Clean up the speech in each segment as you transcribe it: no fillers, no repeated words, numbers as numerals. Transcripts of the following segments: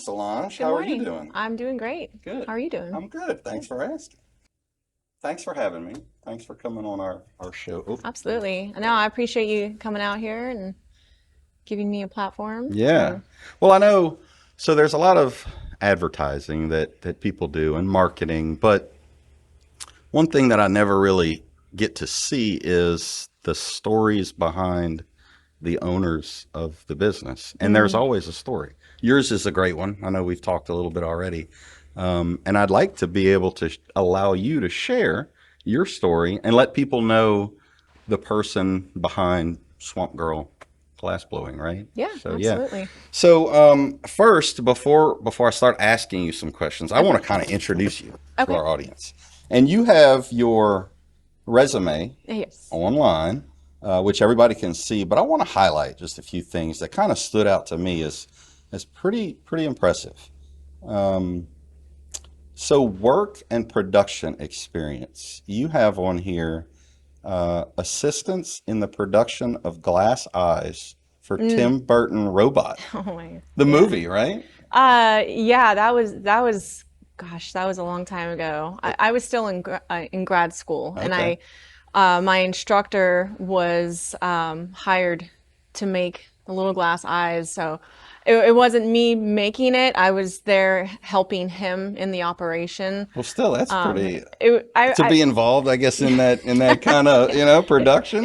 Solange. Good How are you morning. doing? I'm doing great. Good. How are you doing? I'm good. Thanks for asking. Thanks for having me. Thanks for coming on our show. Oh, Absolutely. No, I appreciate you coming out here and giving me a platform yeah. to. Well, I know. So there's a lot of advertising that people do and marketing, but one thing that I never really get to see is the stories behind the owners of the business. And there's Mm, always a story. Yours is a great one. I know we've talked a little bit already. And I'd like to be able to allow you to share your story and let people know the person behind Swamp Girl glass blowing, right? yeah, So yeah. absolutely. So first, before I start asking you some questions, I want Okay. to kind of introduce you to Okay. our audience. And you have your resume Yes. online, which everybody can see. But I want to highlight just a few things that kind of stood out to me as pretty impressive. Um, so work and production experience. You have on here assistance in the production of Glass Eyes for Mm. Tim Burton Robot, Oh my. the Yeah. movie, right? Yeah, gosh, that was a long time ago. I was still in grad school, and Okay. my instructor was hired to make the little glass eyes. So it wasn't me making it. I was there helping him in the operation. Well, still, that's pretty It, to be involved, I guess, in that kind of it was production.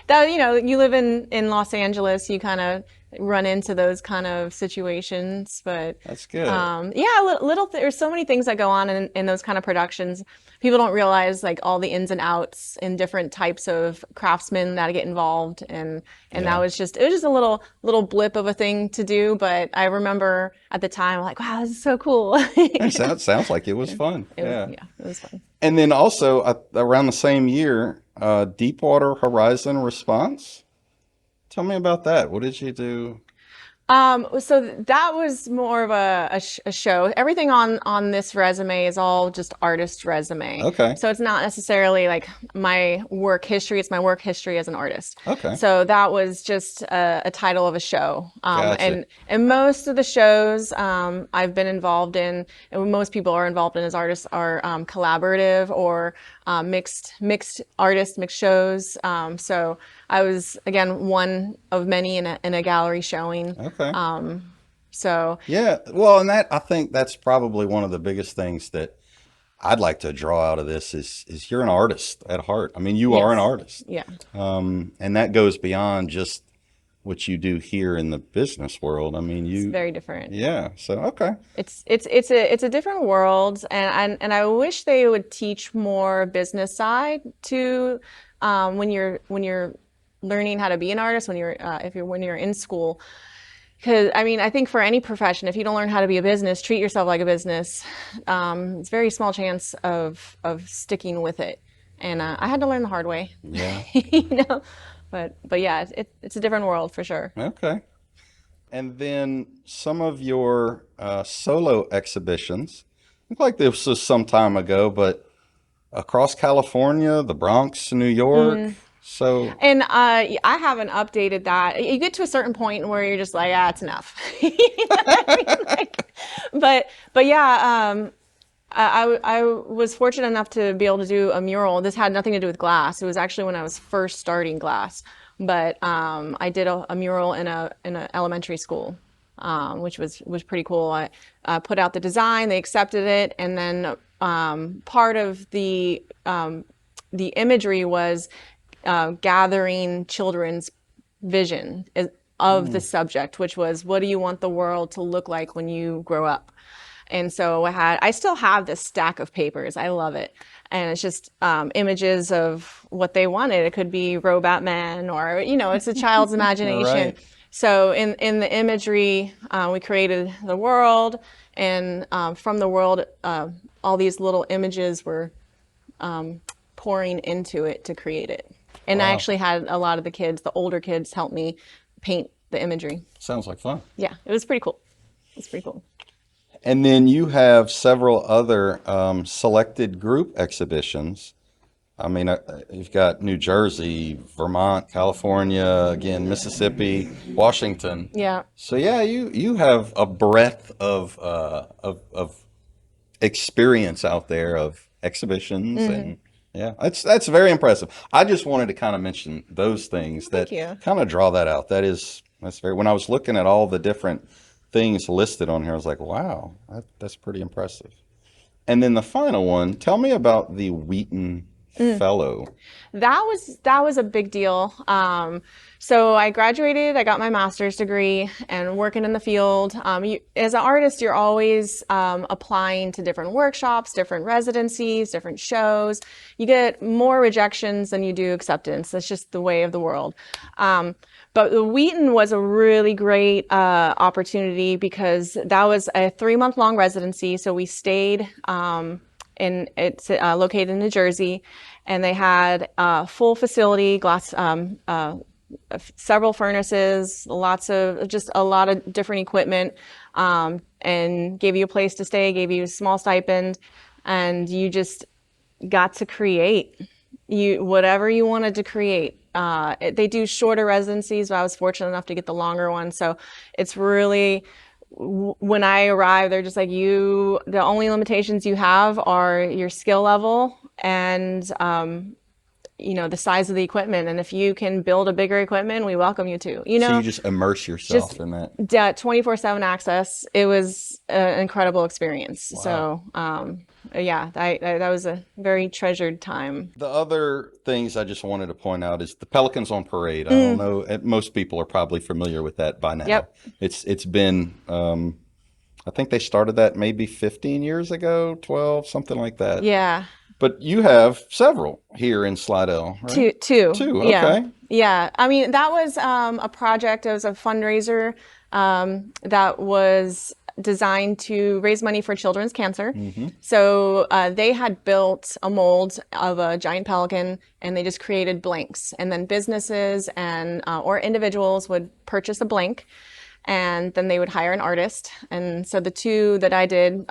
that, you live in Los Angeles, you kind of run into those kind of situations. But That's good. yeah, there's so many things that go on in those kind of productions. People don't realize like all the ins and outs and different types of craftsmen that get involved, and that Yeah. was just, it was just a little blip of a thing to do. But I remember at the time like, wow, this is so cool. It sounds like it was fun. Yeah. Yeah, it was fun. And then also around the same year, Deepwater Horizon Response. Tell me about that. What did you do? So that was more of a show. Everything on this resume is all just artist resume. Okay. So it's not necessarily like my work history. It's my work history as an artist. Okay. So that was just a title of a show. Gotcha. And most of the shows I've been involved in, and what most people are involved in as artists, are collaborative or mixed artists, mixed shows. So I was, again, one of many in a gallery showing. Okay. So Yeah. Well, and I think that's probably one of the biggest things that I'd like to draw out of this is you're an artist at heart. I mean, you are an yes, artist. yeah, And that goes beyond just what you do here in the business world. I mean, it's very different. yeah. So, okay. It's a different world, and I wish they would teach more business side to when you're learning how to be an artist, when you're in school. Because I mean, I think for any profession, if you don't learn how to be a business, treat yourself like a business, it's very small chance of sticking with it. And I had to learn the hard way, Yeah. you know. But yeah, it's a different world for sure. Okay. And then some of your solo exhibitions, look like this was some time ago, but across California, the Bronx, New York. So, And I haven't updated that. You get to a certain point where you're just like, ah, it's enough. You know what I mean? But yeah, I was fortunate enough to be able to do a mural. This had nothing to do with glass. It was actually when I was first starting glass. But I did a mural in a elementary school, which was pretty cool. I put out the design, they accepted it, and then part of the imagery was gathering children's vision of the subject, which was, what do you want the world to look like when you grow up? And so I still have this stack of papers. I love it. And it's just images of what they wanted. It could be Robot Man, or, it's a child's imagination. right. So in the imagery, we created the world, and from the world, all these little images were pouring into it to create it. And I Wow. actually had a lot of the older kids, help me paint the imagery. Sounds like fun. Yeah, it was pretty cool. It's pretty cool. And then you have several other selected group exhibitions I mean, you've got New Jersey, Vermont, California, again, Mississippi, Washington. Yeah. So yeah, you have a breadth of experience out there of exhibitions, Hmm. and yeah, that's very impressive. I just wanted to kind of mention those things Thank that you. kind of draw that out. That's very, when I was looking at all the different things listed on here, I was like, wow, that's pretty impressive. And then the final one, tell me about the Wheaton Fellow. That was a big deal. So I graduated, I got my master's degree, and working in the field. As an artist, you're always applying to different workshops, different residencies, different shows. You get more rejections than you do acceptance. That's just the way of the world. But the Wheaton was a really great opportunity because that was a 3-month long residency. So we stayed. It's located in New Jersey, and they had a full facility, several furnaces, just a lot of different equipment, and gave you a place to stay, gave you a small stipend, and you just got to create whatever you wanted to create. They do shorter residencies, but I was fortunate enough to get the longer one. So it's really, when I arrived, they're just like, the only limitations you have are your skill level and, the size of the equipment. And if you can build a bigger equipment, we welcome you to, So you just immerse yourself just in that. 24/7 access. It was an incredible experience. Wow. So, yeah, that was a very treasured time. The other things I just wanted to point out is the Pelicans on Parade. I don't know, most people are probably familiar with that by now. Yep. It's been, I think they started that maybe 15 years ago, 12, something like that. Yeah. But you have several here in Slidell, right? Two. Two, Yeah. okay. Yeah. I mean, that was a project. It was a fundraiser that was designed to raise money for children's cancer. So they had built a mold of a giant pelican, and they just created blanks. And then businesses and or individuals would purchase a blank, and then they would hire an artist. And so the two that I did,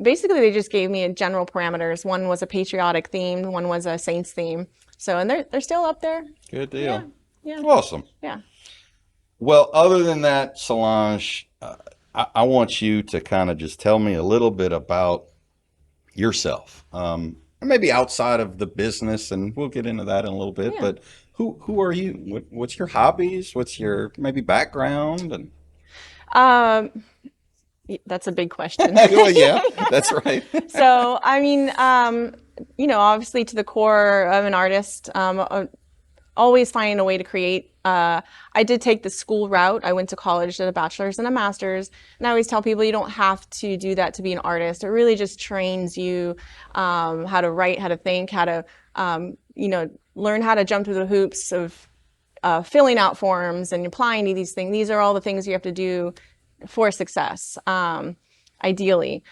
basically they just gave me general parameters. One was a patriotic theme, one was a saints theme. So, and they're still up there. Good deal. Yeah. Awesome. Yeah. Well, other than that, Solange, I want you to kind of just tell me a little bit about yourself, maybe outside of the business, and we'll get into that in a little bit. Yeah. But who are you? What's your hobbies? What's your maybe background? And Um, that's a big question. well, yeah, that's right. So, I mean, obviously to the core of an artist, always finding a way to create. I did take the school route. I went to college, did a bachelor's and a master's, and I always tell people you don't have to do that to be an artist. It really just trains you how to write, how to think, how to, learn how to jump through the hoops of filling out forms and applying to these things. These are all the things you have to do for success, ideally.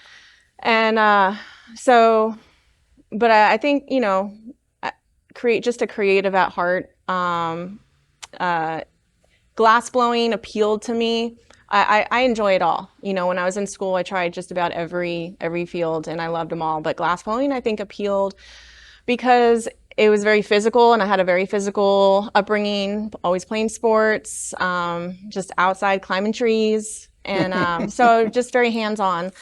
And so, but I think, just a creative at heart. Glass blowing appealed to me. I enjoy it all. When I was in school, I tried just about every field, and I loved them all. But glass blowing, I think, appealed because it was very physical, and I had a very physical upbringing, always playing sports, just outside climbing trees. And so just very hands-on.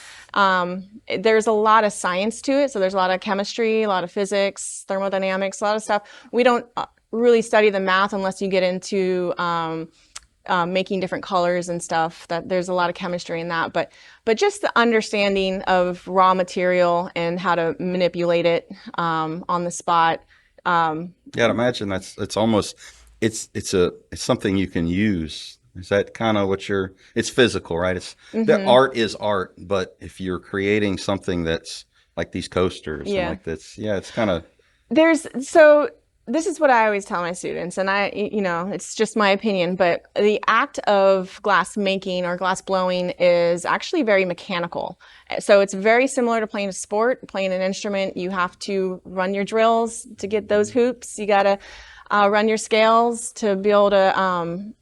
There's a lot of science to it. So there's a lot of chemistry, a lot of physics, thermodynamics, a lot of stuff. We don't really study the math unless you get into making different colors and stuff. That there's a lot of chemistry in that. But just the understanding of raw material and how to manipulate it on the spot. Yeah, I'd imagine it's something you can use. Is that kind of it's physical, right? The art is art, but if you're creating something that's like these coasters and like this, yeah, it's kind of. So this is what I always tell my students, and it's just my opinion, but the act of glass making or glass blowing is actually very mechanical. So it's very similar to playing a sport, playing an instrument. You have to run your drills to get those hoops. You gotta run your scales to be able to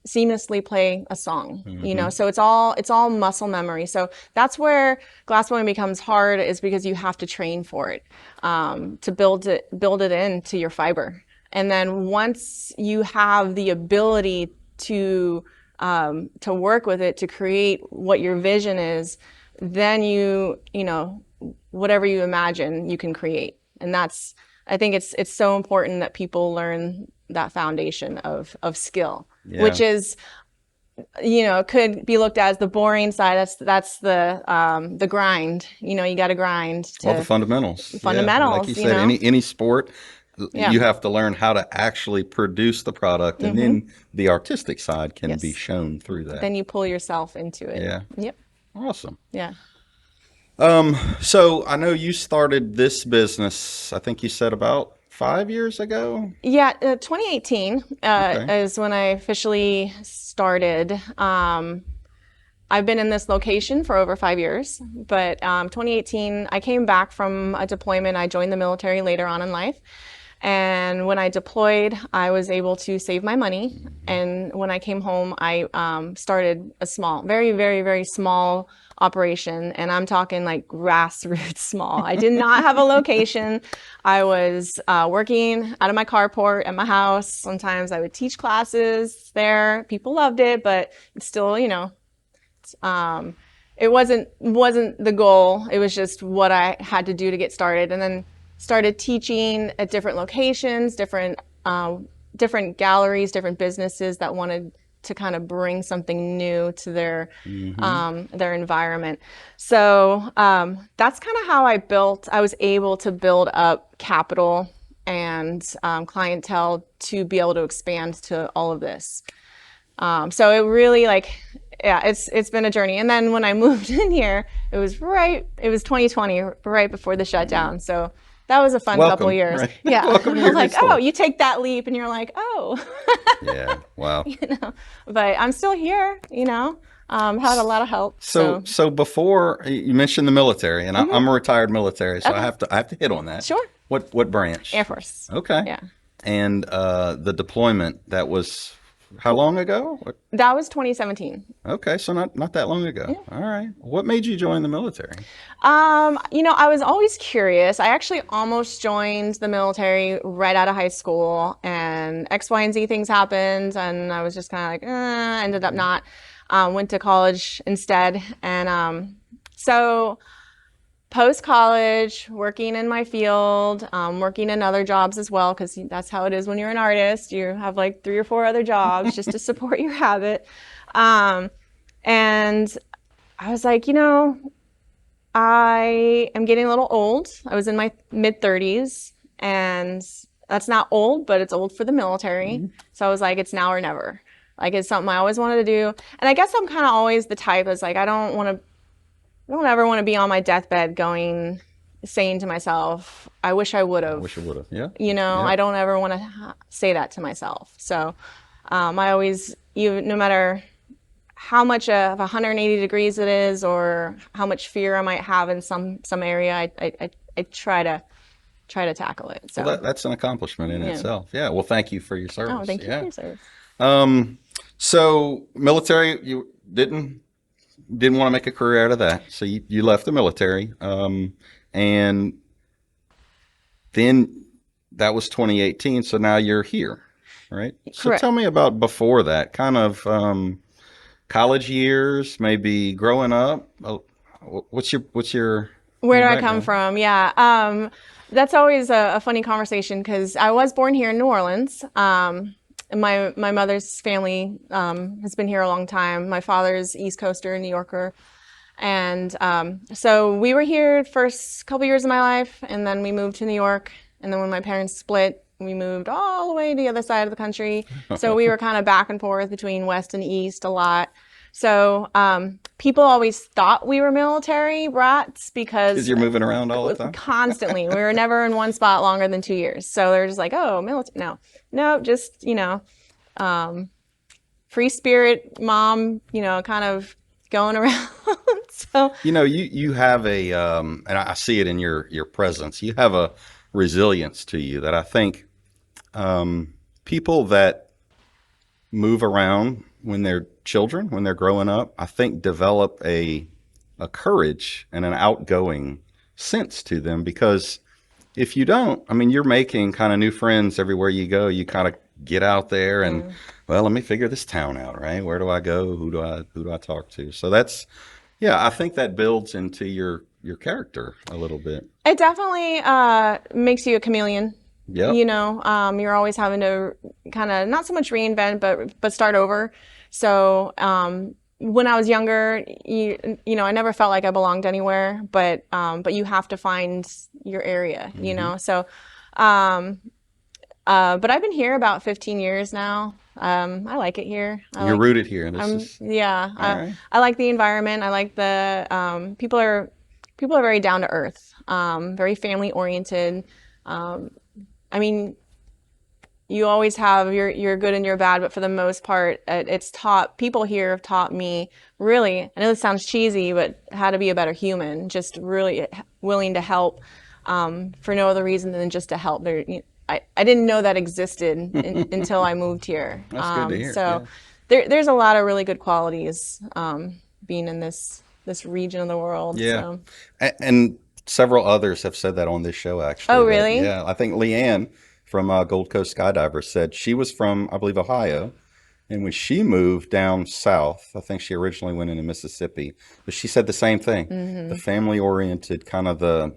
seamlessly play a song. You know, so it's all muscle memory. So that's where glassblowing becomes hard, is because you have to train for it, to build it into your fiber. And then once you have the ability to work with it, to create what your vision is, then you know, whatever you imagine, you can create. And I think it's so important that people learn that foundation of skill, which is, you know, could be looked at as the boring side. That's the grind. You know, you got to grind to All the fundamentals. fundamentals. Yeah. Like you said, know? any sport, Yeah. you have to learn how to actually produce the product, and then the artistic side can be shown through that. Then you pull yourself into it. Yeah. Yep. Awesome. Yeah. So I know you started this business, I think you said about 5 years ago. Yeah, 2018 Okay. is when I officially started. I've been in this location for over 5 years, but 2018, I came back from a deployment. I joined the military later on in life. And when I deployed, I was able to save my money. And when I came home, I started a small, very, very, very small operation. And I'm talking like grassroots small. I did not have a location. I was working out of my carport at my house. Sometimes I would teach classes there. People loved it, but still, you know, it wasn't the goal. It was just what I had to do to get started. And then started teaching at different locations, different galleries, different businesses that wanted to kind of bring something new to their environment. So that's kind of how I was able to build up capital and clientele to be able to expand to all of this. So it really, like, yeah, it's been a journey. And then when I moved in here, it was 2020, right before the shutdown. So that was a fun couple years. Right? Yeah. Welcome to your Like, story. oh, you take that leap and you're like, oh. Yeah. Wow. You know, but I'm still here, you know. Had a lot of help. So before you mentioned the military, and I'm a retired military, so I have to hit on that. Sure. What branch? Air Force. Okay. Yeah. And the deployment, that was how long ago? That was 2017. Okay, so not that long ago. All right. What made you join the military? You know, I was always curious. I actually almost joined the military right out of high school, and X, Y, and Z things happened, and I was just kind of like, ended up not. Went to college instead, and so post-college, working in my field, working in other jobs as well, because that's how it is when you're an artist. You have like 3 or 4 other jobs just to support your habit. And I was like, you know, I am getting a little old. I was in my mid-30s, and that's not old, but it's old for the military. So I was like, it's now or never. Like, it's something I always wanted to do. And I guess I'm kind of always the type that's like, I don't ever want to be on my deathbed saying to myself, I wish I would have. Wish I would have. Yeah. You know, Yeah. I don't ever want to say that to myself. So I always, no matter how much of 180 degrees it is, or how much fear I might have in some area, I try to tackle it. So Well, that's an accomplishment in itself. Yeah. Well, thank you for your service. oh, thank you for your service. So military, you didn't want to make a career out of that. So you left the military. And then that was 2018. So now you're here, right? So Correct. tell me about before that, kind of college years, maybe growing up. What's your Where do I background? come from? Yeah. That's always a funny conversation, because I was born here in New Orleans. And my mother's family has been here a long time. My father's East Coaster, New Yorker. And so we were here first couple years of my life, and then we moved to New York. And then when my parents split, we moved all the way to the other side of the country. So we were kind of back and forth between West and East a lot. So people always thought we were military brats, because You're moving around all the time? constantly. We were never in one spot longer than 2 years. So they're just like, oh, military. No, just, you know, free spirit mom, you know, kind of going around. So You know, you have and I see it in your presence. You have a resilience to you that I think people that move around when they're children, when they're growing up, I think develop a courage and an outgoing sense to them, because if you don't, I mean, you're making kind of new friends everywhere you go. You kind of get out there and, well, let me figure this town out, right? Where do I go? Who do I talk to? So that's, yeah, I think that builds into your character a little bit. It definitely makes you a chameleon. Yep. You know, you're always having to kind of not so much reinvent, but start over. So when I was younger, you know, I never felt like I belonged anywhere, but you have to find your area, you know. So, but I've been here about 15 years now. I like it here. You're rooted here. This is Yeah. all right. I like the environment. I like the people are very down to earth, very family oriented. I mean, you always have your good and your bad, but for the most part, people here have taught me really, I know this sounds cheesy, but how to be a better human, just really willing to help for no other reason than just to help. I didn't know that existed until I moved here. That's good to hear. So Yeah. there's a lot of really good qualities being in this region of the world. Yeah. So. And several others have said that on this show, actually. Oh, that- really? yeah. I think Leanne from Gold Coast Skydivers said she was from, I believe, Ohio. And when she moved down south, I think she originally went into Mississippi, but she said the same thing. The family oriented kind of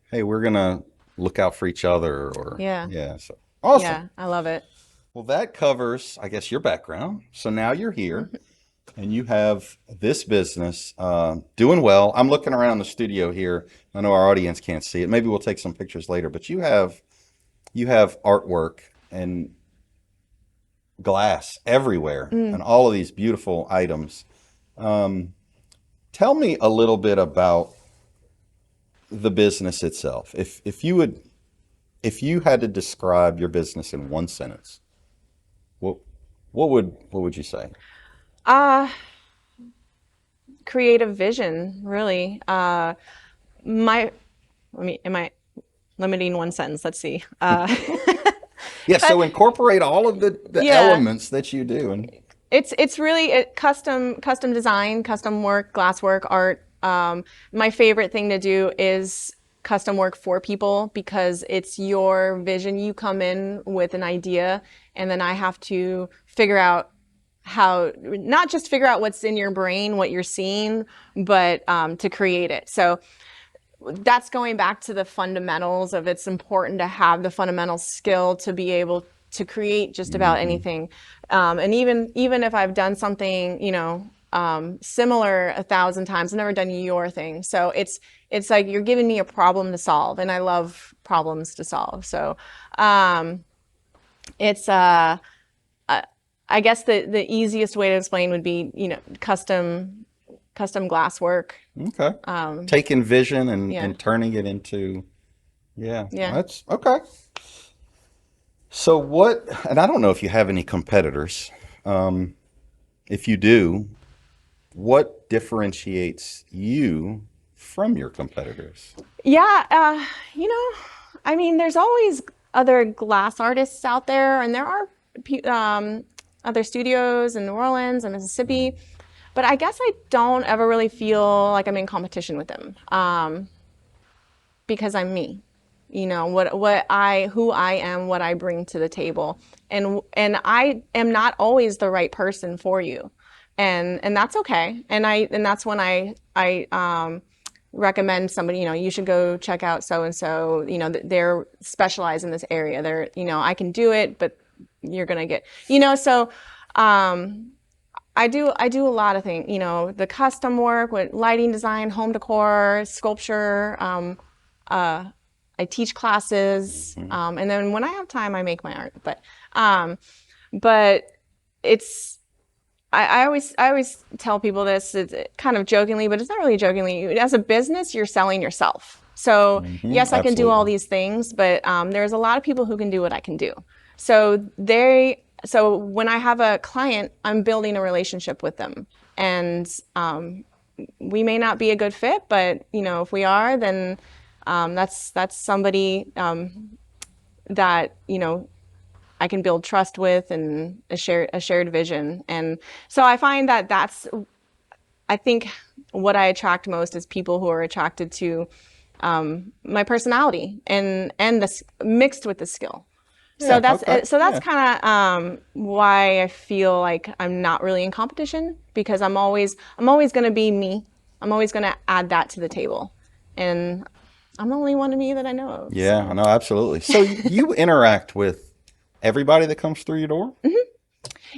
hey, we're going to look out for each other, or Yeah. So awesome. Yeah, I love it. Well, that covers, I guess, your background. So now you're here and you have this business doing well. I'm looking around the studio here. I know our audience can't see it. Maybe we'll take some pictures later, but you have artwork and glass everywhere and all of these beautiful items. Tell me a little bit about the business itself. If you had to describe your business in one sentence, what would you say? Creative vision, really. Am I limiting one sentence? Let's see. Yeah, so incorporate all of the elements that you do. And It's really custom design, custom work, glasswork, art. My favorite thing to do is custom work for people, because it's your vision. You come in with an idea, and then I have to figure out not just figure out what's in your brain, what you're seeing, but to create it. So that's going back to the fundamentals of, it's important to have the fundamental skill to be able to create just about anything. And even if I've done something, similar 1,000 times, I've never done your thing. So it's like you're giving me a problem to solve, and I love problems to solve. So it's I guess the easiest way to explain would be, custom glasswork. okay, taking vision and turning it into, Yeah. that's okay. So and I don't know if you have any competitors. If you do, what differentiates you from your competitors? Yeah, I mean, there's always other glass artists out there, and there are other studios in New Orleans and Mississippi, but I guess I don't ever really feel like I'm in competition with them, because I'm me. Who I am, what I bring to the table, and I am not always the right person for you, and that's okay. And that's when I recommend somebody, you should go check out so and so. They're specialized in this area. They're, I can do it, but you're gonna get, So I do a lot of things. The custom work with lighting design, home decor, sculpture. I teach classes, and then when I have time, I make my art. But it's I always tell people this, it's kind of jokingly, but it's not really jokingly. As a business, you're selling yourself. So yes, I can do all these things, but there's a lot of people who can do what I can do. So when I have a client, I'm building a relationship with them, and we may not be a good fit, but if we are, then that's somebody that I can build trust with, and a shared vision. And so I find that I think what I attract most is people who are attracted to my personality and this mixed with the skill. So Yeah. that's Okay. so that's Yeah. kind of why I feel like I'm not really in competition, because I'm always going to be me. I'm always going to add that to the table, and I'm the only one of me that I know of. Yeah. So I know. Absolutely. So you interact with everybody that comes through your door?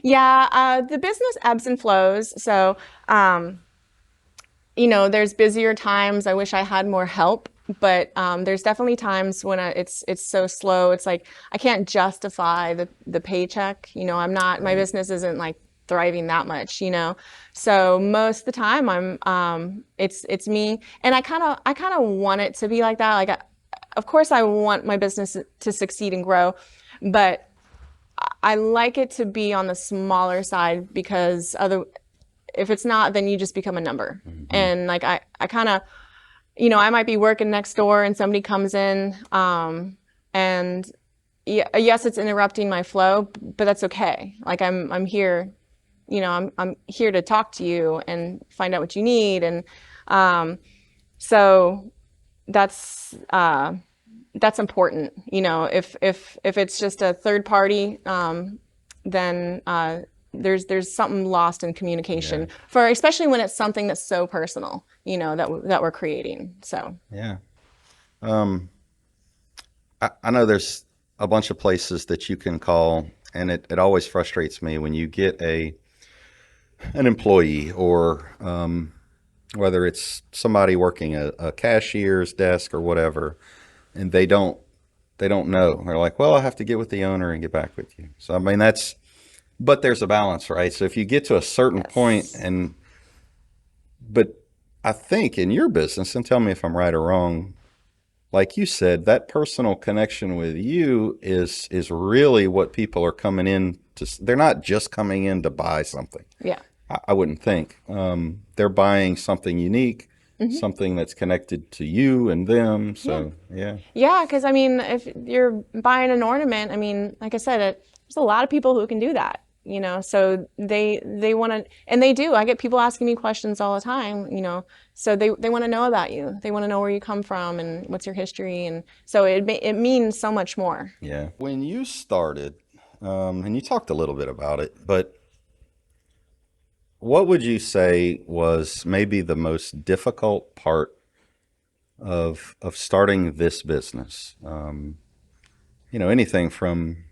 yeah, the business ebbs and flows. So there's busier times. I wish I had more help, but there's definitely times when it's so slow. It's like I can't justify the paycheck. I'm not. My business isn't like thriving that much. So most of the time it's me, and I kind of want it to be like that. Like, of course, I want my business to succeed and grow, but I like it to be on the smaller side, because if it's not, then you just become a number. And like I kind of, I might be working next door and somebody comes in, and yes, it's interrupting my flow, but that's okay. Like I'm here, I'm here to talk to you and find out what you need. And so that's important. If it's just a third party, then there's something lost in communication, for especially when it's something that's so personal, that we're creating. So Yeah. I know there's a bunch of places that you can call, and it always frustrates me when you get an employee, or whether it's somebody working a cashier's desk or whatever, and they don't know. They're like, well, I have to get with the owner and get back with you. So I mean, but there's a balance, right? So if you get to a certain point, yes. but I think in your business, and tell me if I'm right or wrong, like you said, that personal connection with you is really what people are coming in to. They're not just coming in to buy something. Yeah. I wouldn't think. They're buying something unique, something that's connected to you and them. So yeah. Yeah, because I mean, if you're buying an ornament, I mean, like I said, there's a lot of people who can do that. So they want to, and they do. I get people asking me questions all the time. So they want to know about you. They want to know where you come from and what's your history, and so it means so much more. Yeah. When you started, and you talked a little bit about it, but what would you say was maybe the most difficult part of starting this business? Anything from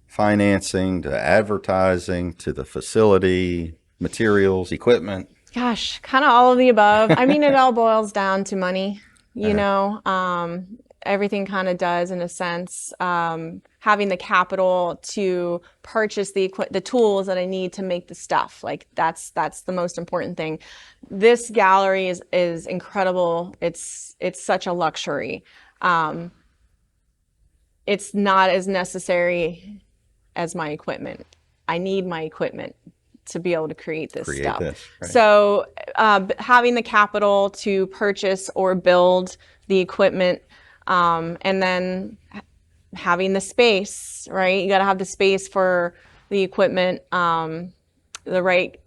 financing to advertising to the facility, materials, equipment. Gosh, kind of all of the above. I mean, it all boils down to money, everything kind of does, in a sense. Having the capital to purchase the tools that I need to make the stuff. Like that's the most important thing. This gallery is incredible. It's such a luxury. It's not as necessary as my equipment. I need my equipment to be able to create this stuff. Right. So having the capital to purchase or build the equipment, and then having the space, right? You got to have the space for the equipment, the right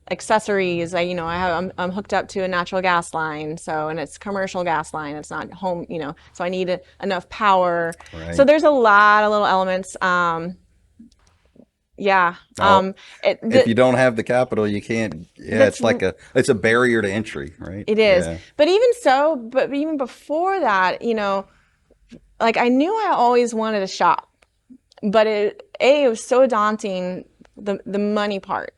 accessories. I'm hooked up to a natural gas line, and it's commercial gas line. It's not home, so I need enough power. Right. So there's a lot of little elements. If you don't have the capital, you can't. Yeah, it's a barrier to entry, right? It is. Yeah. But even before that, like I knew I always wanted a shop, but it was so daunting, the money part.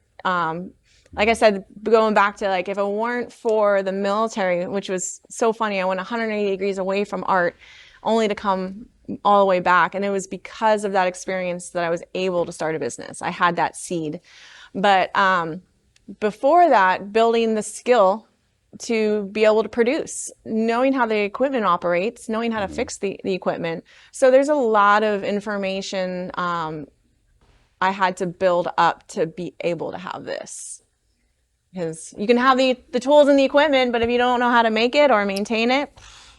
Like I said, going back to like, if it weren't for the military, which was so funny, I went 180 degrees away from art, only to come all the way back. And it was because of that experience that I was able to start a business. I had that seed. But before that, building the skill to be able to produce, knowing how the equipment operates, knowing how to fix the equipment. So there's a lot of information I had to build up to be able to have this. Because you can have the tools and the equipment, but if you don't know how to make it or maintain it,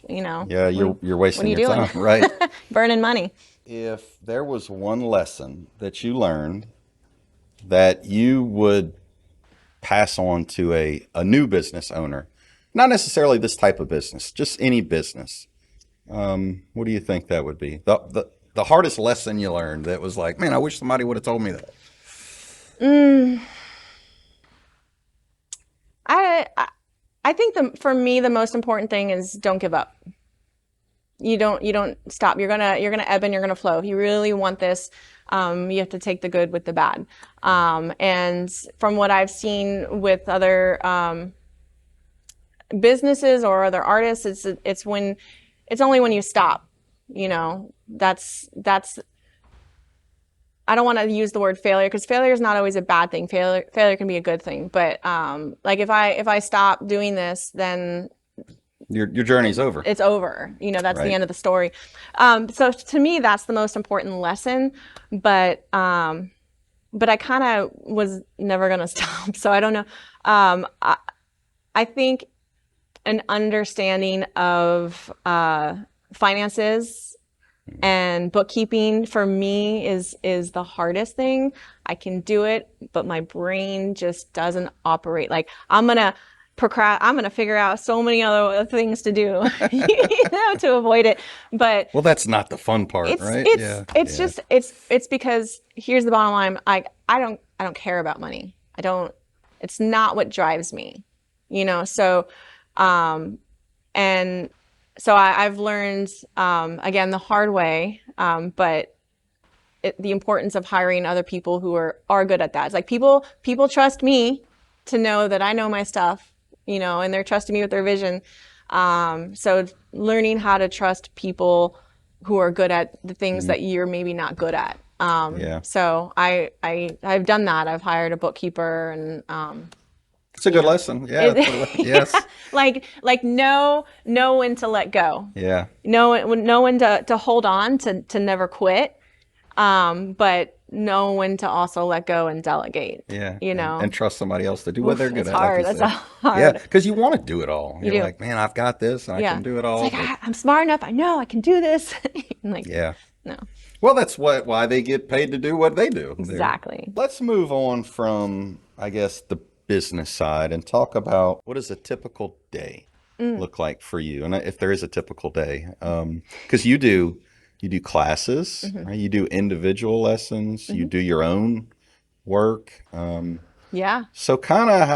Yeah, you're wasting your time, right? Burning money. if there was one lesson that you learned that you would pass on to a new business owner, not necessarily this type of business, just any business, what do you think that would be? The hardest lesson you learned that was like, man, I wish somebody would have told me that. I think for me the most important thing is don't give up. You don't stop. You're gonna ebb and you're gonna flow. If you really want this, you have to take the good with the bad. And from what I've seen with other businesses or other artists, it's only when you stop. That's I don't want to use the word failure because failure is not always a bad thing. Failure can be a good thing. But like if I stop doing this, then your journey's over. It's over. That's Right. the end of the story. So to me, that's the most important lesson. But I kind of was never going to stop. So I don't know. I think an understanding of finances and bookkeeping for me is the hardest thing. I can do it, but my brain just doesn't operate. Like I'm gonna figure out so many other things to do, to avoid it. But Well, that's not the fun part, right? It's because here's the bottom line. I don't care about money. It's not what drives me, so, and so I've learned, again, the hard way, but the importance of hiring other people who are good at that. It's like people trust me to know that I know my stuff, and they're trusting me with their vision. So learning how to trust people who are good at the things that you're maybe not good at. So I've done that. I've hired a bookkeeper and, It's a good lesson. Yeah. Yes. like know when to let go. Yeah. Know when to hold on, to never quit. But know when to also let go and delegate. Yeah. And trust somebody else to do what they're good It's at. hard. Like you That's said. hard. Yeah. Because you want to do it all. You're do. like, man, I've got this and I can do it all. It's like, I'm smart enough. I know I can do this. Like, yeah. no. Well, that's why they get paid to do what they do. Exactly. Let's move on from, I guess, the business side and talk about what does a typical day look like for you, and if there is a typical day, because you do classes, right? You do individual lessons, you do your own work. Yeah. So kind of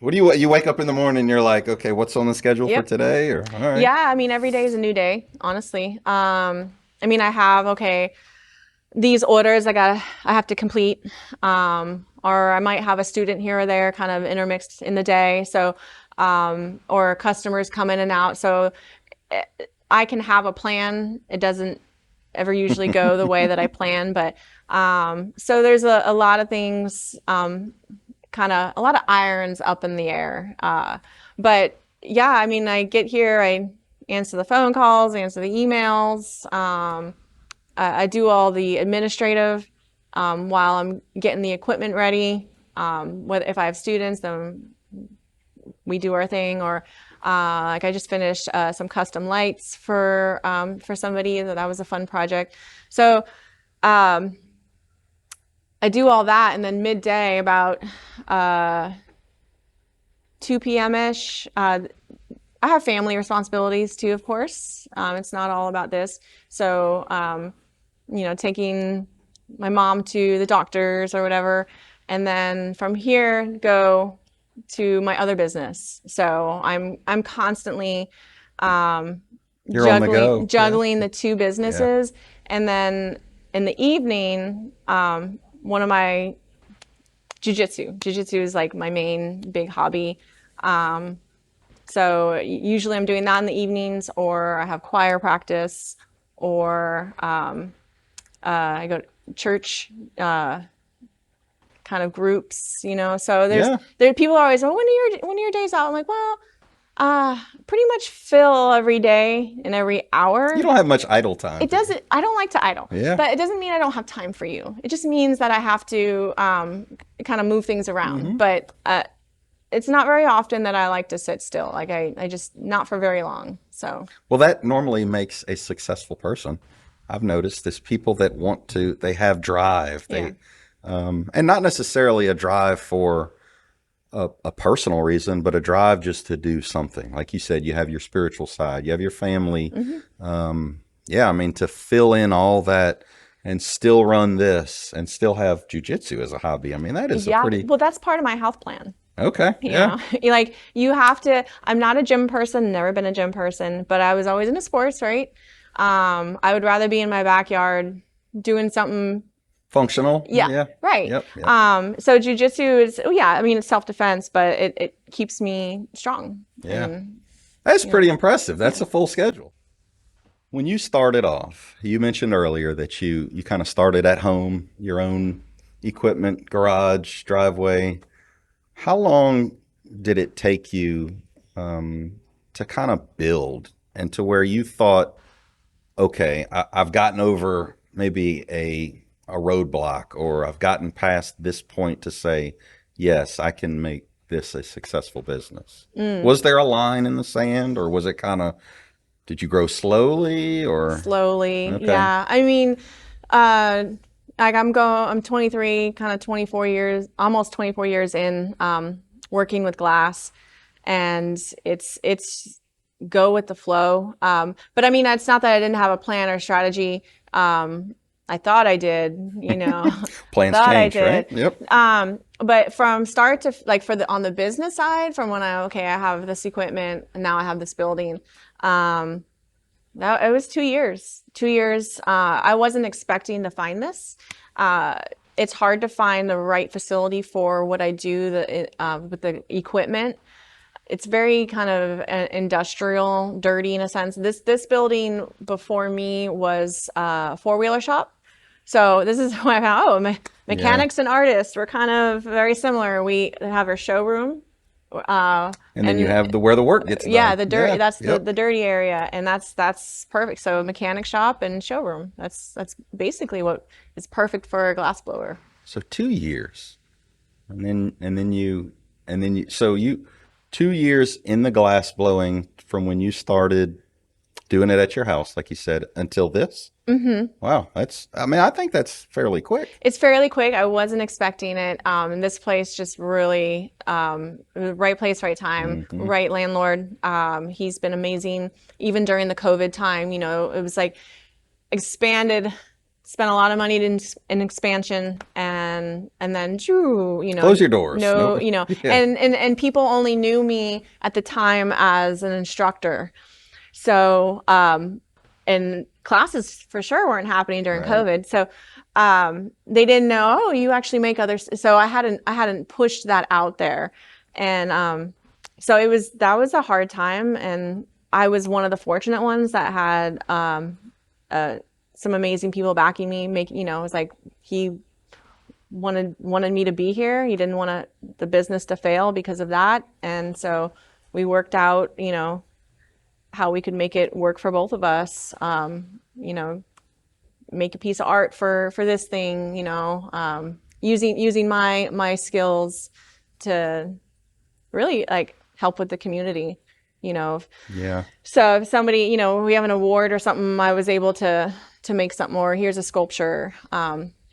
what do you wake up in the morning and you're like, okay, what's on the schedule for today? Or all right. Yeah. I mean, every day is a new day, honestly. I mean, I have, these orders I have to complete, or I might have a student here or there kind of intermixed in the day. So, or customers come in and out. So I can have a plan. It doesn't ever usually go the way that I plan, but, so there's a lot of things, kind of a lot of irons up in the air. But yeah, I mean, I get here, I answer the phone calls, answer the emails, I do all the administrative while I'm getting the equipment ready. If I have students, then we do our thing. Or like I just finished some custom lights for somebody. That was a fun project. So I do all that, and then midday about 2 p.m.-ish. I have family responsibilities too, of course. It's not all about this. So taking my mom to the doctors or whatever, and then from here go to my other business. So I'm constantly You're on the go. juggling the two businesses, and then in the evening, one of my jujitsu is like my main big hobby. So usually I'm doing that in the evenings, or I have choir practice, or I go to church kind of groups, So there people are always, when are your days out? I'm like, well, pretty much fill every day and every hour. You don't have much idle time. It doesn't. I don't like to idle. Yeah. But it doesn't mean I don't have time for you. It just means that I have to kind of move things around. But it's not very often that I like to sit still. Like I just not for very long. So. Well, that normally makes a successful person. I've noticed is people that want to, they have drive. Yeah. And not necessarily a drive for a personal reason, but a drive just to do something. Like you said, you have your spiritual side, you have your family. Yeah, I mean, to fill in all that and still run this and still have jujitsu as a hobby. I mean, that is a Yeah. pretty, Well, that's part of my health plan. okay. You Yeah. know, like you have to, I'm not a gym person, never been a gym person, but I was always into sports, right? I would rather be in my backyard doing something. Functional. Yeah, Yeah. right. Yep. Yep. So jujitsu is, oh yeah, I mean, it's self-defense, but it keeps me strong. Yeah. And That's pretty impressive. That's a full schedule. When you started off, you mentioned earlier that you kind of started at home, your own equipment, garage, driveway. How long did it take you to kind of build and to where you thought, okay, I've gotten over maybe a roadblock, or I've gotten past this point to say, yes, I can make this a successful business? Was there a line in the sand, or was it kind of, did you grow slowly, or? slowly, Okay. yeah. I mean, uh, like I'm 23, kind of 24 years, almost 24 years in, working with glass, and it's go with the flow. But I mean, it's not that I didn't have a plan or strategy. I thought I did, you know, Plans thought I change, right? did. Yep. But from start to like on the business side, from when I have this equipment and now I have this building, that it was 2 years. 2 years. I wasn't expecting to find this. It's hard to find the right facility for what I do with the equipment. It's very kind of industrial, dirty in a sense. This building before me was a four-wheeler shop. So this is when I found, mechanics and artists, we're kind of very similar. We have our showroom. And then you have where the work gets done. Yeah, the dirt. Yeah. That's Yep. the dirty area, and that's perfect. So mechanic shop and showroom. That's basically what is perfect for a glass blower. So 2 years, so you 2 years in the glass blowing from when you started doing it at your house, like you said, until this. Mm-hmm. Wow, I think that's fairly quick. It's fairly quick. I wasn't expecting it. And this place just really, right place, right time, right landlord. He's been amazing. Even during the COVID time, you know, it was like expanded, spent a lot of money in expansion, and then, you know, Close your doors. No, Nope. you know, Yeah. and people only knew me at the time as an instructor. So, and classes for sure weren't happening during Right. COVID. So, they didn't know, oh, you actually make others. So I hadn't pushed that out there. And, so that was a hard time. And I was one of the fortunate ones that had, some amazing people backing me. You know, it was like, he wanted me to be here. He didn't want the business to fail because of that. And so we worked out, you know, how we could make it work for both of us. You know, make a piece of art for this thing, you know, using my skills to really like help with the community, you know. Yeah. So if somebody, you know, we have an award or something, I was able to make something more. Here's a sculpture.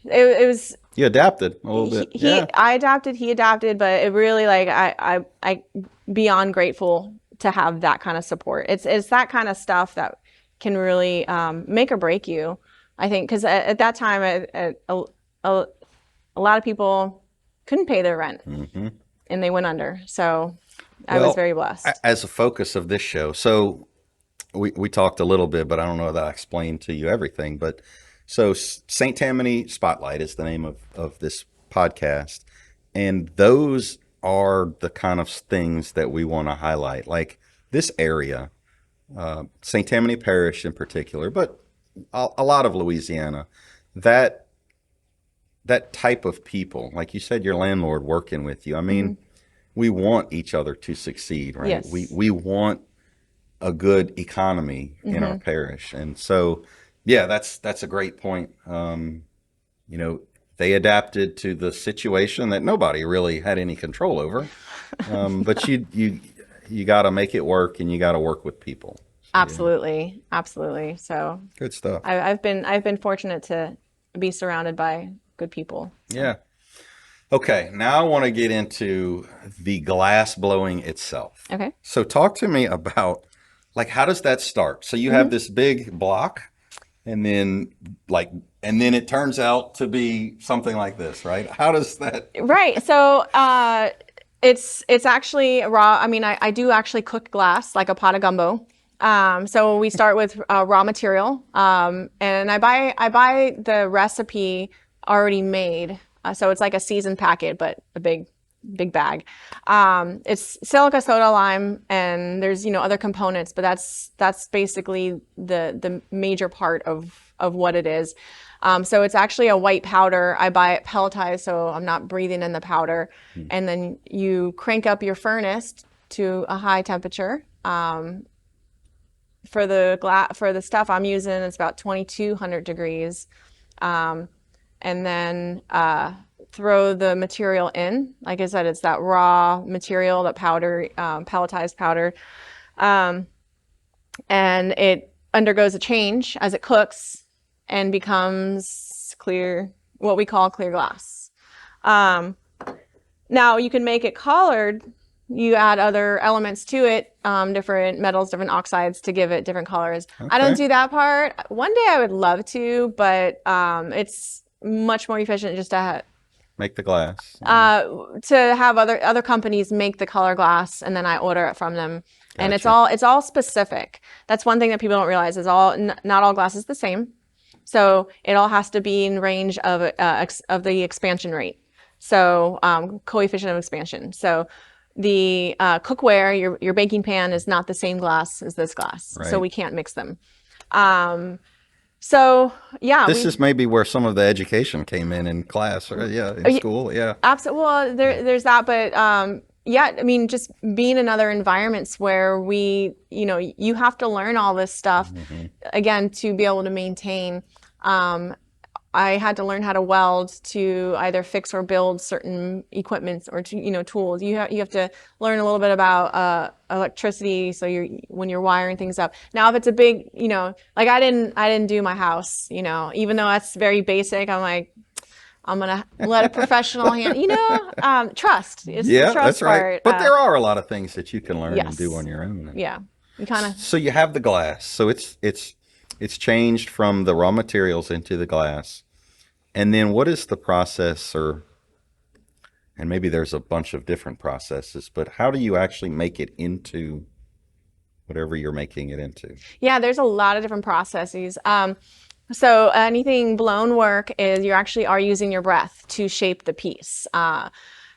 It was, You adapted a little bit. Yeah. I adapted, he adapted, but it really like I beyond grateful to have that kind of support. It's that kind of stuff that can really make or break you, I think, because at that time a lot of people couldn't pay their rent and they went under. So I was very blessed. As a focus of this show, so we talked a little bit, but I don't know that I explained to you everything. But so Saint Tammany Spotlight is the name of this podcast. And those are the kind of things that we want to highlight. Like this area, Saint Tammany Parish in particular, but a lot of Louisiana, that type of people, like you said, your landlord working with you. I mean, we want each other to succeed, right? Yes. We want a good economy in our parish. And so, yeah, that's a great point. You know, they adapted to the situation that nobody really had any control over. But you got to make it work, and you got to work with people. Absolutely, absolutely. So Good stuff. I've been fortunate to be surrounded by good people. So. Yeah. Okay, now I want to get into the glass blowing itself. Okay. So talk to me about like how does that start? So you have this big block and then and then it turns out to be something like this, right? How does that Right. So it's actually raw. I mean, I do actually cook glass like a pot of gumbo. So we start with raw material, and I buy the recipe already made. So it's like a seasoned packet, but a big bag. It's silica, soda, lime, and there's other components, but that's basically the major part of what it is. So it's actually a white powder. I buy it pelletized, so I'm not breathing in the powder. And then you crank up your furnace to a high temperature. For the stuff I'm using, it's about 2,200 degrees. And then throw the material in. Like I said, it's that raw material, that powder, pelletized powder. And it undergoes a change as it cooks and becomes clear, what we call clear glass. Now you can make it colored. You add other elements to it, different metals, different oxides to give it different colors. Okay. I don't do that part. One day I would love to, but it's much more efficient just to make the glass? to have other companies make the color glass, and then I order it from them. And Gotcha. it's all specific. That's one thing that people don't realize is not all glass is the same. So it all has to be in range of the expansion rate. So coefficient of expansion. So the cookware, your baking pan is not the same glass as this glass. Right. So we can't mix them. So yeah, This is maybe where some of the education came in class, or in school, yeah. Absolutely. Well, there's that, but yeah, I mean, just being in other environments where you have to learn all this stuff again to be able to maintain. I had to learn how to weld to either fix or build certain equipments or tools. You have to learn a little bit about electricity. So when you're wiring things up. Now, if it's a big, like I didn't do my house, even though that's very basic. I'm like, I'm gonna let a professional trust. It's the trust that's right. part. But there are a lot of things that you can learn and Yes. do on your own. Yeah, you kind of. So you have the glass. So it's changed from the raw materials into the glass. And then what is the process, and maybe there's a bunch of different processes, but how do you actually make it into whatever you're making it into? Yeah, there's a lot of different processes. So anything blown work is you actually are using your breath to shape the piece.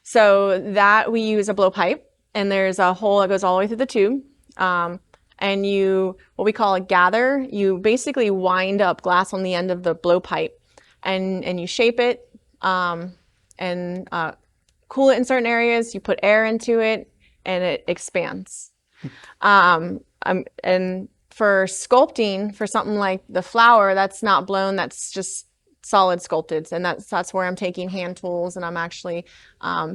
So that we use a blowpipe, and there's a hole that goes all the way through the tube. And what we call a gather, you basically wind up glass on the end of the blowpipe, and you shape it and cool it in certain areas. You put air into it, and it expands. And for sculpting, for something like the flower, that's not blown, that's just solid sculpted. And that's where I'm taking hand tools, and I'm actually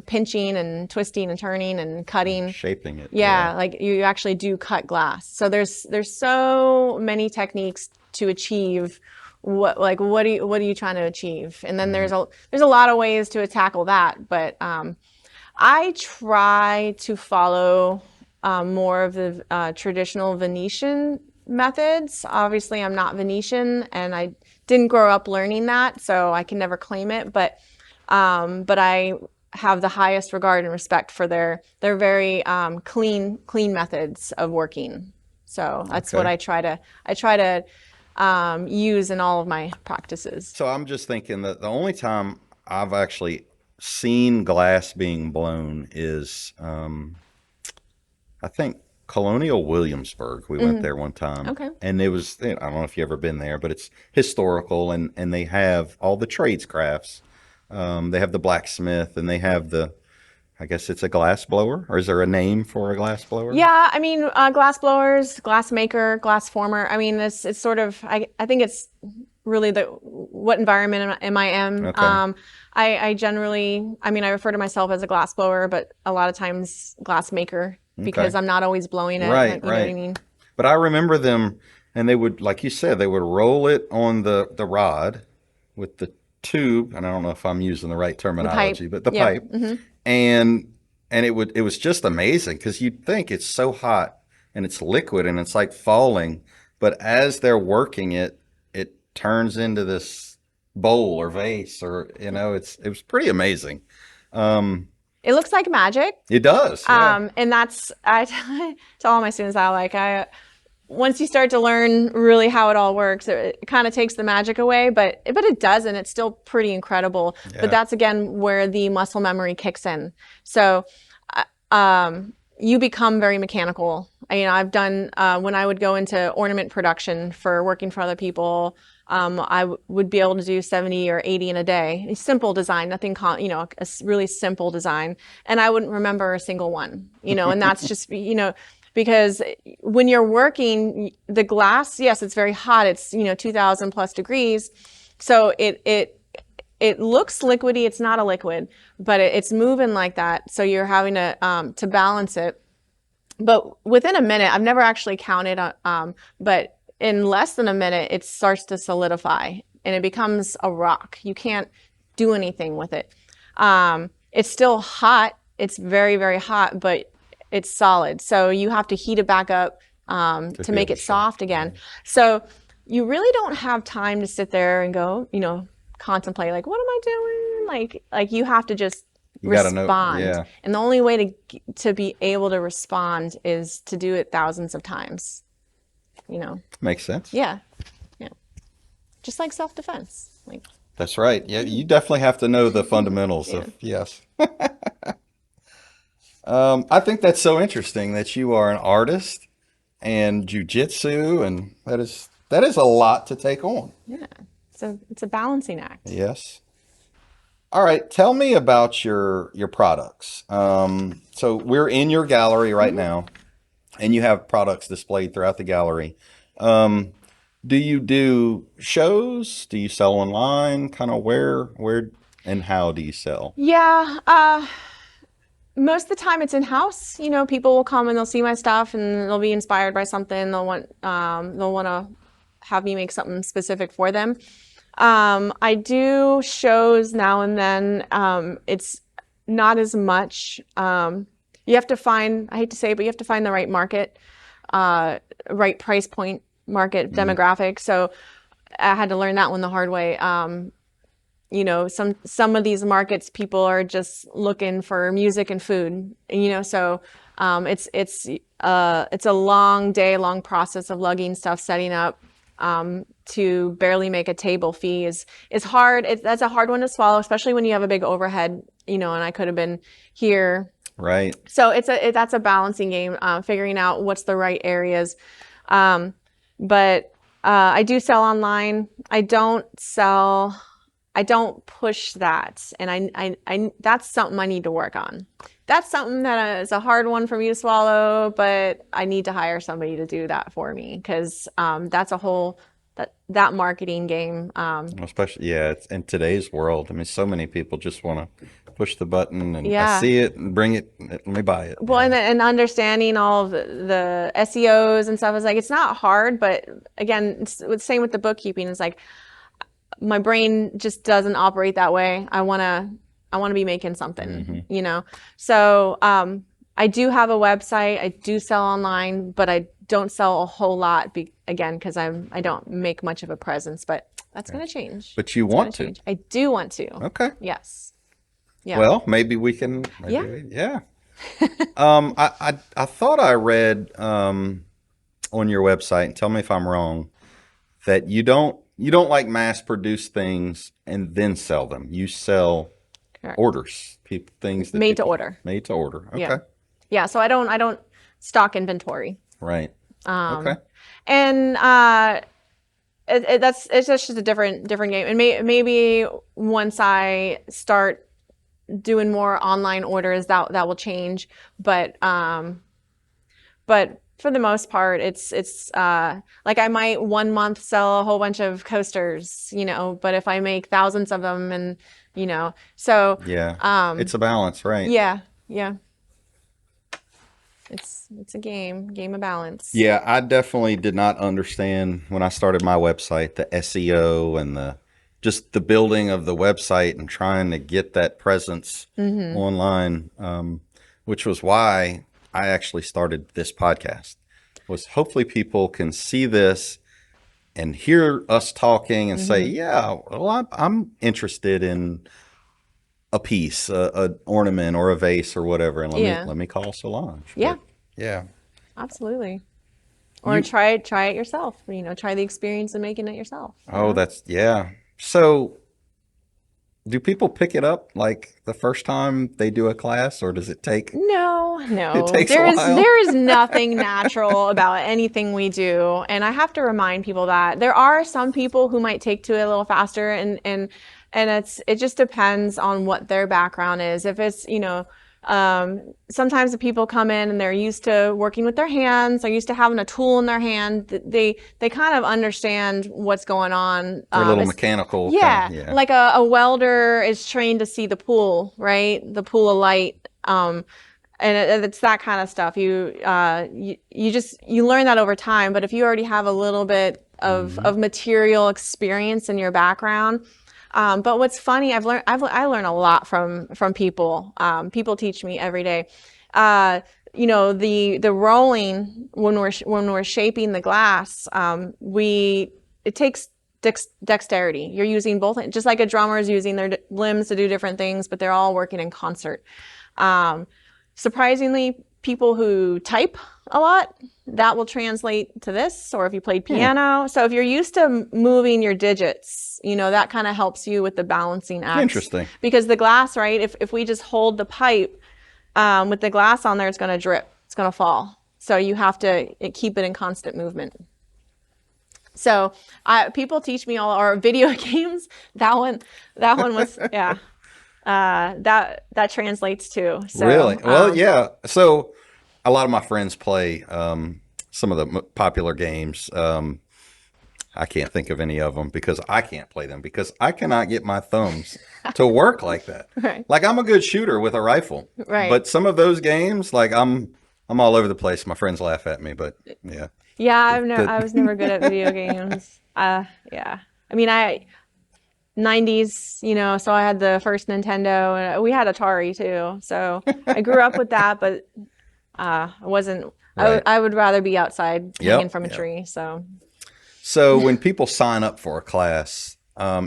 pinching and twisting and turning and cutting. Shaping it. Yeah, like you actually do cut glass. So there's so many techniques to achieve what are you trying to achieve? And then there's a lot of ways to tackle that. But I try to follow more of the traditional Venetian methods. Obviously, I'm not Venetian, and I didn't grow up learning that, so I can never claim it. But I have the highest regard and respect for their very clean methods of working. So that's what I try to use in all of my practices. So I'm just thinking that the only time I've actually seen glass being blown is I think Colonial Williamsburg. We went there one time. Okay. And it was, I don't know if you've ever been there, but it's historical, and they have all the trades crafts. They have the blacksmith, and they have I guess it's a glass blower, or is there a name for a glass blower? Yeah, I mean, glass blowers, glass maker, glass former. I mean, it's sort of, I think it's really what environment am I in. Okay. I generally, I mean, I refer to myself as a glass blower, but a lot of times glass maker, because I'm not always blowing it. Right, you know what I mean? But I remember them, and they would, like you said, they would roll it on the rod with the tube, and I don't know if I'm using the right The pipe. terminology, but the Yeah. pipe, and it was just amazing because you'd think it's so hot and it's liquid and it's like falling, but as they're working it, it turns into this bowl or vase, or it was pretty amazing. It looks like magic. It does, yeah. And that's, I tell all my students that, like, once you start to learn really how it all works, it kind of takes the magic away, but it doesn't. It's still pretty incredible. Yeah. But that's, again, where the muscle memory kicks in. So you become very mechanical. I've done, when I would go into ornament production for working for other people, I would be able to do 70 or 80 in a day. A simple design, nothing, a really simple design. And I wouldn't remember a single one, and that's just, because when you're working the glass, yes, it's very hot. It's, 2000 plus degrees. So it looks liquidy. It's not a liquid, but it's moving like that. So you're having to balance it. But within a minute, I've never actually counted, but in less than a minute, it starts to solidify and it becomes a rock. You can't do anything with it. It's still hot. It's very, very hot, but it's solid. So you have to heat it back up to make it soft again. So you really don't have time to sit there and go, contemplate, like, what am I doing? Like you have to just respond. Yeah. And the only way to be able to respond is to do it thousands of times. Makes sense. Yeah. Just like self-defense. That's right. Yeah, you definitely have to know the fundamentals of, yes. I think that's so interesting that you are an artist and jujitsu, and that is a lot to take on. Yeah. So it's a balancing act. Yes. All right. Tell me about your products. So we're in your gallery right now, and you have products displayed throughout the gallery. Do you do shows? Do you sell online? Kind of where and how do you sell? Yeah. Most of the time it's in-house. People will come and they'll see my stuff and they'll be inspired by something. They'll want to have me make something specific for them. I do shows now and then. It's not as much. You have to find, I hate to say it, but you have to find the right market, right price point, market demographic. So I had to learn that one the hard way. Some of these markets, people are just looking for music and food, so it's a long day, long process of lugging stuff, setting up, to barely make a table fee is hard. That's a hard one to swallow, especially when you have a big overhead, and I could have been here. Right. So that's a balancing game, figuring out what's the right areas. But I do sell online. I don't push that. And I that's something I need to work on. That's something that is a hard one for me to swallow, but I need to hire somebody to do that for me, because that's a whole, that marketing game. Especially, yeah, it's in today's world. I mean, so many people just want to push the button and Yeah. I see it and bring it, let me buy it. Well, and understanding all of the SEOs and stuff is like, it's not hard, but again, it's the same with the bookkeeping. It's like, my brain just doesn't operate that way. I want to be making something, So I do have a website. I do sell online, but I don't sell a whole lot again, because I don't make much of a presence, but that's going to change. But you want to. I do want to. Okay. Yes. Yeah. Well, maybe we can. Yeah. I thought I read on your website, and tell me if I'm wrong, that you don't like mass produce things and then sell them. You sell Correct. Orders, things that Made to order. Made to order. Okay. Yeah. Yeah. So I don't stock inventory. Right. Okay. And it's just a different game. And maybe once I start doing more online orders, that will change. But for the most part, it's like I might 1 month sell a whole bunch of coasters, but if I make thousands of them, and so yeah, it's a balance, right? Yeah. It's a game of balance. Yeah, I definitely did not understand when I started my website, the SEO and just the building of the website and trying to get that presence online, which was why I actually started this podcast. Was hopefully people can see this and hear us talking and say, yeah, well, I'm interested in a piece, a ornament or a vase or whatever, and Yeah. let me call Solange. Yeah. But, yeah. Absolutely. Or You, try it yourself. Try the experience of making it yourself. oh, that's, yeah. So do people pick it up like the first time they do a class, or does it take, No, it no. takes a while? There is nothing natural about anything we do. And I have to remind people that there are some people who might take to it a little faster, and it just depends on what their background is. If it's, sometimes the people come in and they're used to working with their hands, they're used to having a tool in their hand. They kind of understand what's going on. They're a little mechanical. Yeah, Kind of, yeah. like a welder is trained to see the pool, right? The pool of light. And it's that kind of stuff. You learn that over time. But if you already have a little bit of material experience in your background, but what's funny, I learn a lot from people. People teach me every day. The rolling when we're shaping the glass, it takes dexterity. You're using both, just like a drummer is using their limbs to do different things, but they're all working in concert. Surprisingly, people who type a lot, that will translate to this, or if you played piano. So if you're used to moving your digits, that kind of helps you with the balancing act. Interesting. Because the glass, right, if we just hold the pipe with the glass on there, it's going to drip. It's going to fall. So you have to keep it in constant movement. So people teach me all our video games. That one was, yeah. That translates too. So, Really? Well, yeah. So a lot of my friends play some of the popular games. I can't think of any of them because I can't play them because I cannot get my thumbs to work like that. Right. Like I'm a good shooter with a rifle, Right. but some of those games, like I'm all over the place. My friends laugh at me, but yeah. Yeah, I was never good at video games. Yeah. I mean, 90s, so I had the first Nintendo, and we had Atari too. So I grew up with that, but I wasn't. Right. I would rather be outside hanging from a Yep. tree. So when people sign up for a class,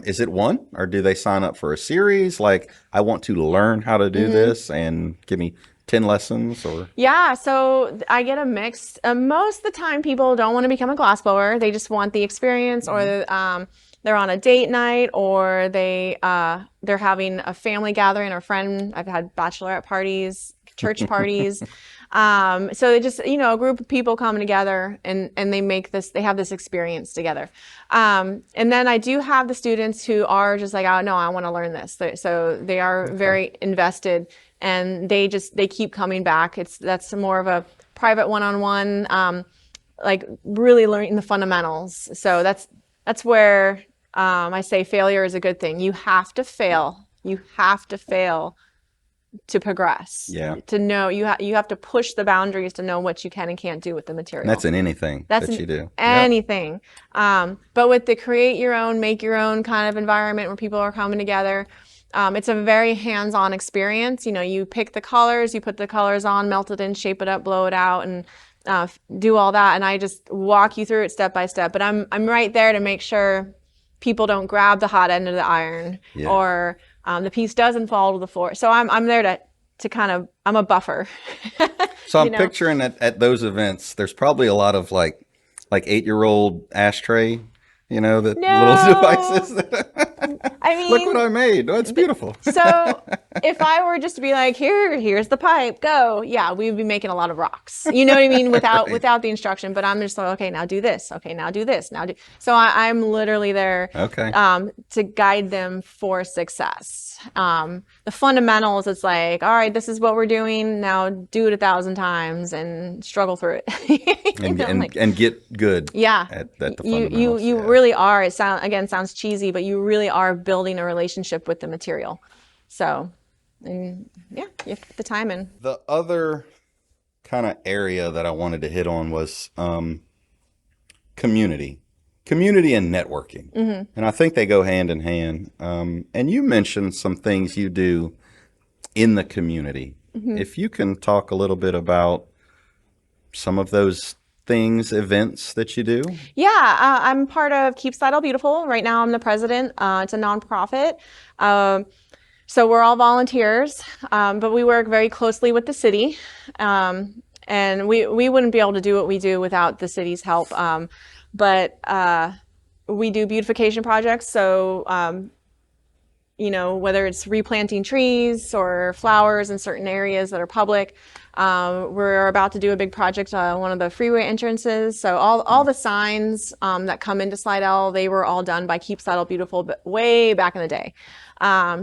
is it one, or do they sign up for a series? Like, I want to learn how to do this, and give me 10 lessons, or? Yeah, so I get a mix. Most of the time, people don't want to become a glassblower. They just want the experience, or they're on a date night, or they're having a family gathering or friend. I've had bachelorette parties, church parties. So they just, a group of people come together and they have this experience together. And then I do have the students who are just like, oh no, I want to learn this. So they are very invested, and they keep coming back. That's more of a private one-on-one, like really learning the fundamentals. So that's where I say failure is a good thing. You have to fail. You have to fail to progress. Yeah. To know you have to push the boundaries to know what you can and can't do with the material. And that's in anything that you do. Anything. Yep. But with the create your own, make your own kind of environment where people are coming together, it's a very hands-on experience. You pick the colors, you put the colors on, melt it in, shape it up, blow it out, and do all that. And I just walk you through it step by step. But I'm right there to make sure people don't grab the hot end of the iron, or the piece doesn't fall to the floor. So I'm there to kind of, I'm a buffer. So I'm picturing at those events, there's probably a lot of like 8-year-old ashtray, little devices. I mean, look what I made. Oh, it's beautiful. So if I were just to be like, here's the pipe, go. Yeah, we would be making a lot of rocks. You know what I mean? Without the instruction. But I'm just like, okay, now do this. Okay, now do this. So I'm literally there to guide them for success. The fundamentals, it's like, all right, this is what we're doing. Now do it 1,000 times and struggle through it. and get good. Yeah. At the fundamentals. You really are. It sounds cheesy, but you really are building a relationship with the material. So, and yeah, you have to put the time in. The other kind of area that I wanted to hit on was community, community and networking. And I think they go hand in hand. And you mentioned some things you do in the community. If you can talk a little bit about some of those things, events that you do. Yeah, I'm part of Keep Slidell Beautiful. Right now I'm the president. It's a nonprofit. So we're all volunteers, but we work very closely with the city. And we wouldn't be able to do what we do without the city's help. But we do beautification projects. So, whether it's replanting trees or flowers in certain areas that are public. We're about to do a big project on one of the freeway entrances. So all the signs that come into Slidell, they were all done by Keep Slidell Beautiful, but way back in the day.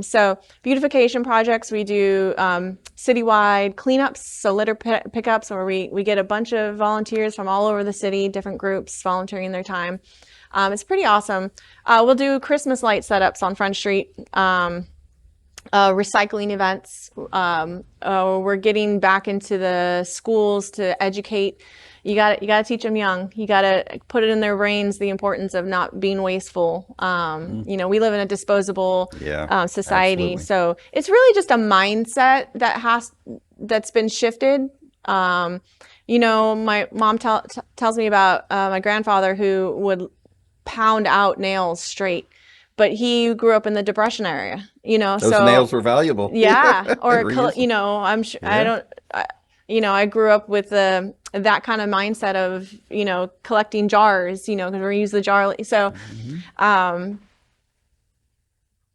So beautification projects, we do citywide cleanups, so litter pickups, where we get a bunch of volunteers from all over the city, different groups volunteering their time. It's pretty awesome. We'll do Christmas light setups on Front Street, recycling events. We're getting back into the schools to educate. You got to teach them young. You got to put it in their brains the importance of not being wasteful. We live in a disposable society, absolutely. so it's really just a mindset that's been shifted. My mom tells me about my grandfather who would pound out nails straight, but he grew up in the Depression area. Those so nails were valuable. yeah, or Reusable. I'm sure Yeah. I grew up with that kind of mindset of collecting jars, because we use the jar. So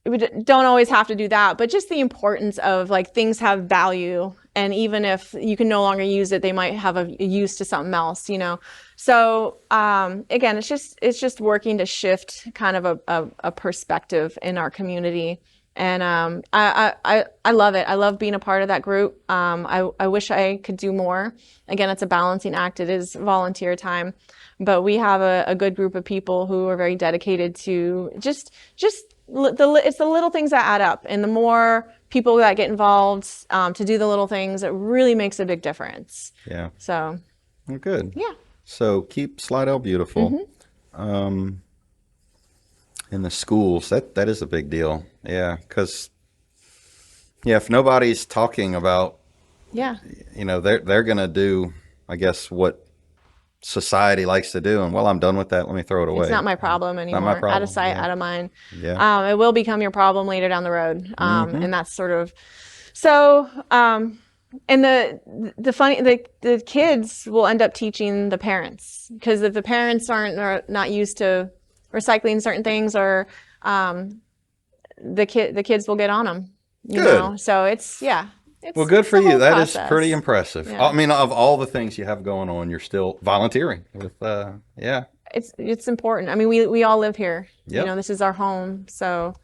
we don't always have to do that, but just the importance of like things have value, and even if you can no longer use it, they might have a use to something else. So again, it's just working to shift kind of a perspective in our community. And I love it. I love being a part of that group. I wish I could do more. Again, it's a balancing act. It is volunteer time, but we have a good group of people who are very dedicated to it's the little things that add up. And the more people that get involved to do the little things, it really makes a big difference. Yeah. So. Well, good. Yeah. So keep Slidell beautiful. In the schools, that is a big deal. Yeah, because if nobody's talking about, they're gonna do, I guess, what society likes to do, and I'm done with that. Let me throw it away. It's not my problem anymore. Not my problem. Out of sight, out of mind. Yeah. It will become your problem later down the road, and that's sort of so. And the kids will end up teaching the parents, because if the parents are not used to recycling certain things, or the kids will get on them. Good. So it's Well, good for you. That is pretty impressive. Yeah. I mean, of all the things you have going on, you're still volunteering with. It's important. I mean, we all live here. Yep. This is our home. So,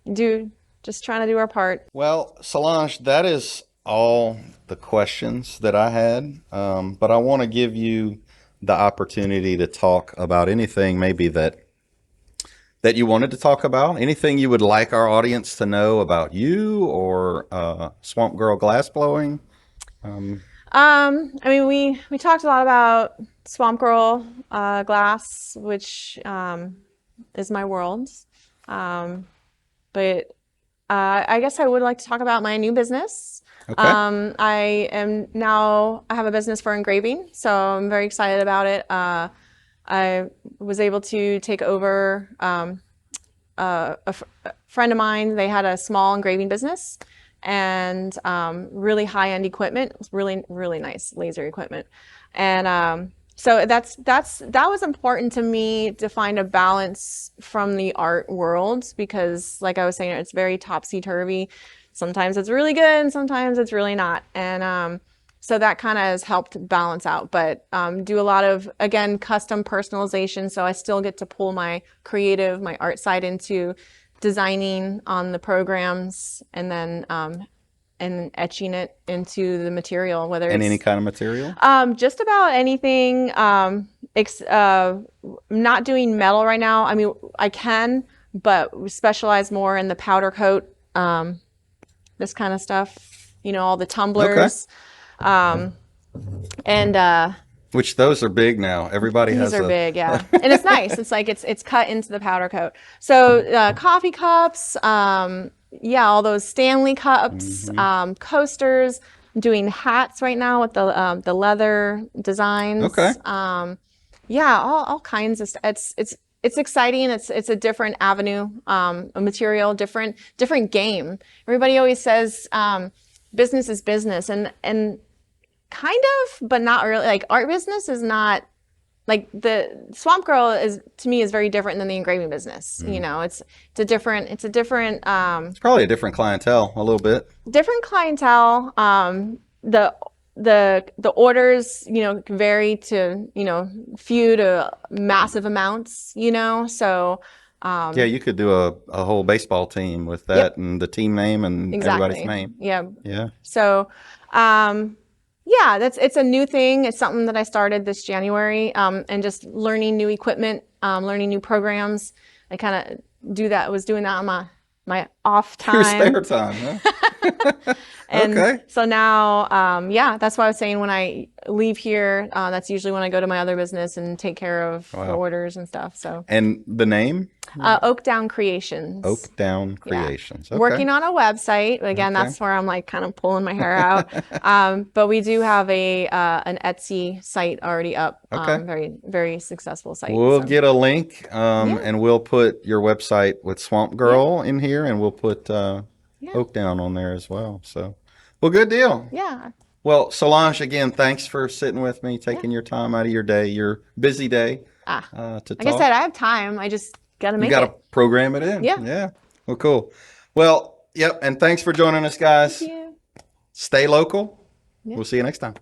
just trying to do our part. Well, Solange, that is all the questions that I had. But I want to give you the opportunity to talk about anything maybe that you wanted to talk about, anything you would like our audience to know about you or Swamp Girl Glassblowing. I mean, we talked a lot about Swamp Girl glass, which is my world. But I guess I would like to talk about my new business. Okay. I have a business for engraving, so I'm very excited about it. I was able to take over a friend of mine. They had a small engraving business and really high-end equipment, really, really nice laser equipment. And so that was important to me, to find a balance from the art world, because like I was saying, it's very topsy-turvy. Sometimes it's really good and sometimes it's really not. And so that kind of has helped balance out, but do a lot of, again, custom personalization. So I still get to pull my creative, my art side into designing on the programs, and then and etching it into the material, whether it's any kind of material. Just about anything. Not doing metal right now. I mean, I can, but we specialize more in the powder coat, this kind of stuff. All the tumblers. And Which those are big now. Everybody these has are a. big, yeah. And it's nice. It's like it's cut into the powder coat. So coffee cups, yeah, all those Stanley cups, coasters. I'm doing hats right now with the leather Okay. designs. Yeah, all kinds of stuff. It's exciting. It's a different avenue, a material, different game. Everybody always says business is business, and kind of, but not really. Like art business is not like the Swamp Girl is to me is very different than the engraving business. You know, it's a different Probably a different clientele a little bit. different clientele. The orders, you know, can vary to, you know, few to massive amounts, you know. So Yeah, you could do a whole baseball team with that yep, and the team name and everybody's exactly. name. Yeah. Yeah. So yeah, it's a new thing. It's something that I started this January, and just learning new equipment, learning new programs. I kind of was doing that on my off Your time. spare time, huh? And Okay. so now, yeah, that's why I was saying when I leave here, that's usually when I go to my other business and take care of the Wow. orders and stuff. So And the name? Oak Down Creations. Oak Down Yeah. Creations. Okay. Working on a website. Again, Okay. that's where I'm like kind of pulling my hair out. But we do have an Etsy site already up. Okay. Very, very successful site. We'll So. get a link, Yeah. and we'll put your website with Swamp Girl in here, and we'll put Yeah. Oak Down on there as well. So, well, good deal. Yeah. Well, Solange, again, thanks for sitting with me, taking your time out of your day, your busy day, Ah, to like I talk. said, I have time. I just got to You make got to it. program it in. Yeah. Yeah. Well, cool. Well, yep. And thanks for joining us, guys. Thank you. Stay local. Yeah. We'll see you next time.